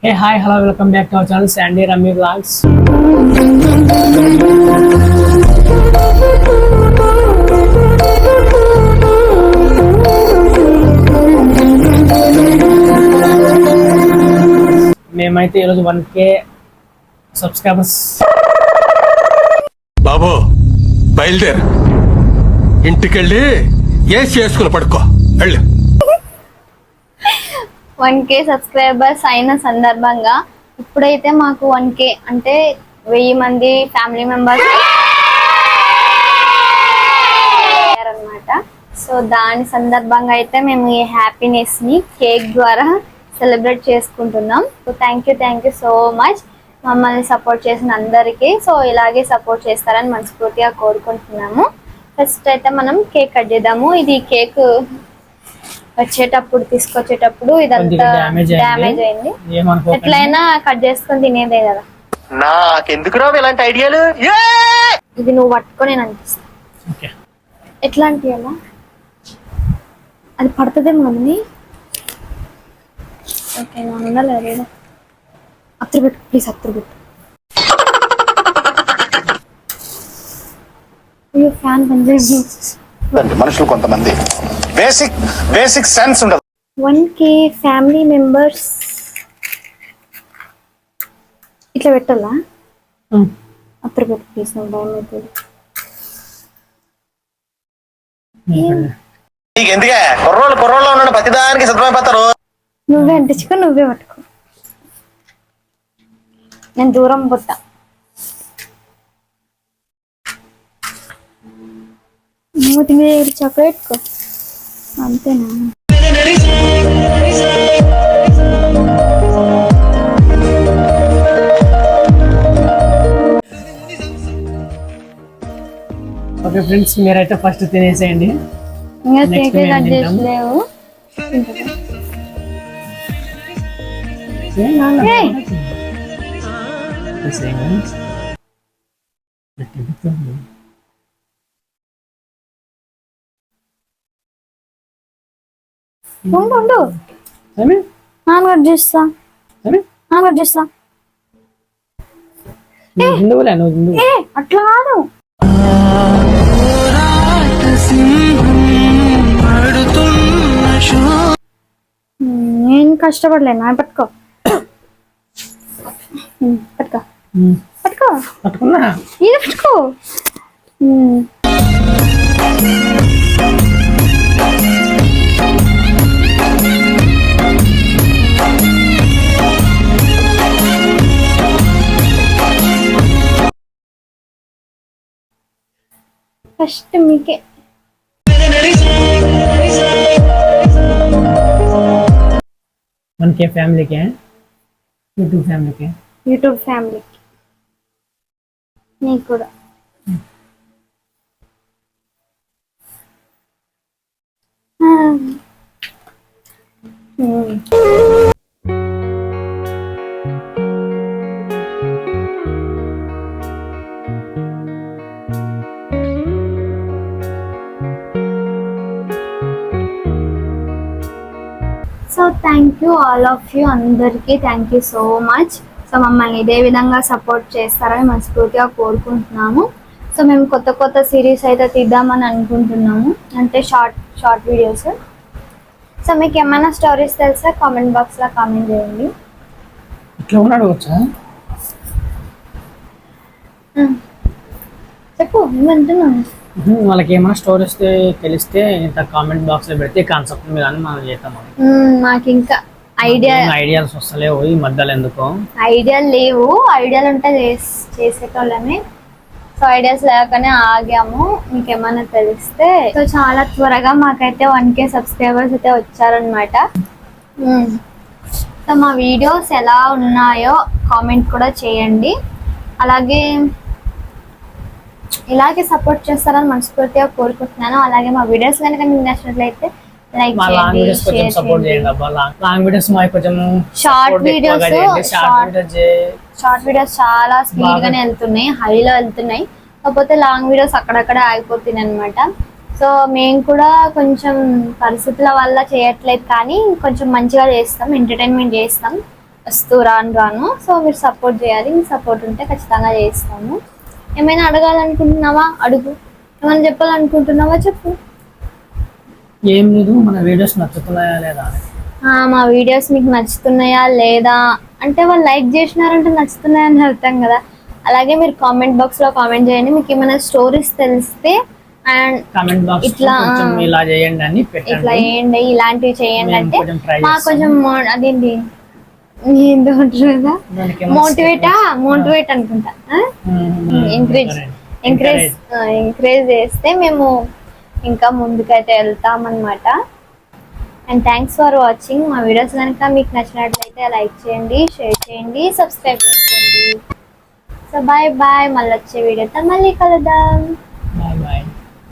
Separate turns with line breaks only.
Hey, hi, hello, welcome back to our channel Sandy Rummy Vlogs. మేమైతే ఈరోజు 1K subscribers.
బాబు బయలుదేరు, ఇంటికెళ్ళి ఏసి చేసుకుని పడుకో వెళ్ళు.
1K సబ్స్క్రైబర్స్ అయిన సందర్భంగా ఇప్పుడైతే మాకు 1K అంటే 1000 మంది ఫ్యామిలీ మెంబర్స్ అన్నమాట. సో దాని సందర్భంగా అయితే మేము ఈ హ్యాపీనెస్ ని కేక్ ద్వారా సెలబ్రేట్ చేసుకుంటున్నాం. So thank you so much మమ్మల్ని సపోర్ట్ చేసిన అందరికీ. సో ఇలాగే సపోర్ట్ చేస్తారని మనస్ఫూర్తిగా కోరుకుంటున్నాము. ఫస్ట్ అయితే మనం కేక్ కట్ చేద్దాము. ఇది కేక్ వచ్చేటప్పుడు తీసుకొచ్చేటప్పుడు ఇదంతా డ్యామేజ్ అయింది. ఎట్లయినా కట్ చేసుకొని తినేదే కదా.
నాకెందుకు రావు ఇలాంటి ఐడియాలు?
ఇది నువ్వు పట్టుకొని నేను అనిపిస్తా. ఎట్లా అనిపించాలా? అది పడుతుందేమో మమ్మీ. ఓకే నేను ఉండాలి. అత్తరు పెట్టు ప్లీజ్, అత్తరు పెట్టు. అయ్యో ఫ్యాన్ పనిచేసి
మనుషులు కొంతమంది బేసిక్ సెన్స్ ఉండదు.
1K ఫ్యామిలీ మెంబర్స్ ఇట్లా పెట్టాలా? అత్తరు పెట్టు ప్లీజ్, నాకు భయం అవుతుంది.
నీకు ఎందుకే కుర్రోళ్ళు ఉన్నాడు, ప్రతిదానికి సిద్ధమైపోతారు.
నువ్వే అంటించుకో, నువ్వే పట్టుకో. నేను దూరం పోతా. మూతి మీద చక్కబెట్టుకో అంతేనా?
ఓకే ఫ్రెండ్స్, మీరైతే ఫస్ట్ తినేసేయండి.
ఇంకా కేక్ కట్ చేసలేవు. ఉండు కట్ చేస్తా. అట్లా కాదు, నేను కష్టపడలేను. నా పట్టుకో పట్టుకో పట్టుకో
పట్టుకున్నా
ఇది పట్టుకో. ఫస్ట్ మీకే.
ఫ్యామిలీకే, యూట్యూబ్
ఫ్యామిలీకి నీకు కూడా. So thank you all of you, అందరికీ thank you so much. So మమ్మల్ని ఇదే విధంగా సపోర్ట్ చేస్తారని మనస్ఫూర్తిగా కోరుకుంటున్నాము. సో మేము కొత్త సిరీస్ అయితే తీద్దామని అనుకుంటున్నాము, అంటే షార్ట్ వీడియోస్. సో మీకు ఏమైనా స్టోరీస్ తెలుసా కామెంట్ బాక్స్లో కామెంట్ చేయండి. చెప్పు ఏమంటున్నాను.
వాళ్ళకి ఏమైనా స్టోరీస్ తెలిస్తే ఇంత కామెంట్ బాక్స్ లో పెడితే కాన్సెప్ట్ మీద మనం చేద్దాం.
మాకు ఇంకా
ఐడియాస్ వస్తలేవు ఈ మధ్యలో. ఎందుకో
ఐడియాలు లేవు, ఐడియాలు ఉంటే చేసేటోళ్ళమే. సో ఐడియాస్ లేకనే ఆగాము. మీకు ఏమైనా తెలిస్తే. సో చాలా త్వరగా మాకైతే 1K సబ్స్క్రైబర్స్ అయితే వచ్చారనమాట. సో మా వీడియోస్ ఎలా ఉన్నాయో కామెంట్ కూడా చేయండి. ఇలాగే సపోర్ట్ చేస్తారని మనస్ఫూర్తిగా కోరుకుంటున్నాను. అలాగే మా వీడియోస్ కనుక మీకు నచ్చినట్లయితే లైక్ షార్ట్ వీడియోస్ చాలా స్పీడ్ గానే వెళ్తున్నాయి, హైలో వెళ్తున్నాయి. కాకపోతే లాంగ్ వీడియోస్ అక్కడక్కడ ఆగిపోతున్నాయి అనమాట. సో మేము కూడా కొంచెం పరిస్థితుల వల్ల చేయట్లేదు, కానీ కొంచెం మంచిగా చేస్తాం, ఎంటర్టైన్మెంట్ చేస్తాం. వస్తూ రాను. సో మీరు సపోర్ట్ చేయాలి, మీ సపోర్ట్ ఉంటే ఖచ్చితంగా చేస్తాము. ఏమైనా అడగాలనుకుంటున్నావా అడుగు, ఏమైనా చెప్పాలనుకుంటున్నావా చెప్పు.
ఏం లేదు, మన వీడియోస్ నచ్చుతున్నాయా లేదా అని.
మా వీడియోస్ మీకు నచ్చుతున్నాయా లేదా అంటే వాళ్ళు లైక్ చేసినారంటే నచ్చుతున్నాయని అర్థం కదా. అలాగే మీరు కామెంట్ బాక్స్లో కామెంట్ చేయండి, మీకు ఏమైనా స్టోరీస్ తెలిస్తే అండ్
కామెంట్ బాక్స్
ఇట్లా
ఇలా చేయండి అని
ఇట్లా
పెట్టండి.
చేయండి, ఇలాంటివి చేయండి అంటే
కొంచెం try
మాకు కొంచెం అదేంటి
దానికి
మోటివేట్ అనుకుంటా, ఎంకరేజ్ చేస్తే మేము ఇంకా ముందుకైతే వెళ్తాం అనమాట. And thanks for watching. మా వీడియోస్ కనుక మీకు నచ్చినట్లయితే లైక్ చేయండి, షేర్ చేయండి, సబ్స్క్రైబ్ చేసుకోండి. సో బాయ్ బాయ్, మళ్ళీ వచ్చే వీడియోతో మళ్ళీ కలుద్దాం.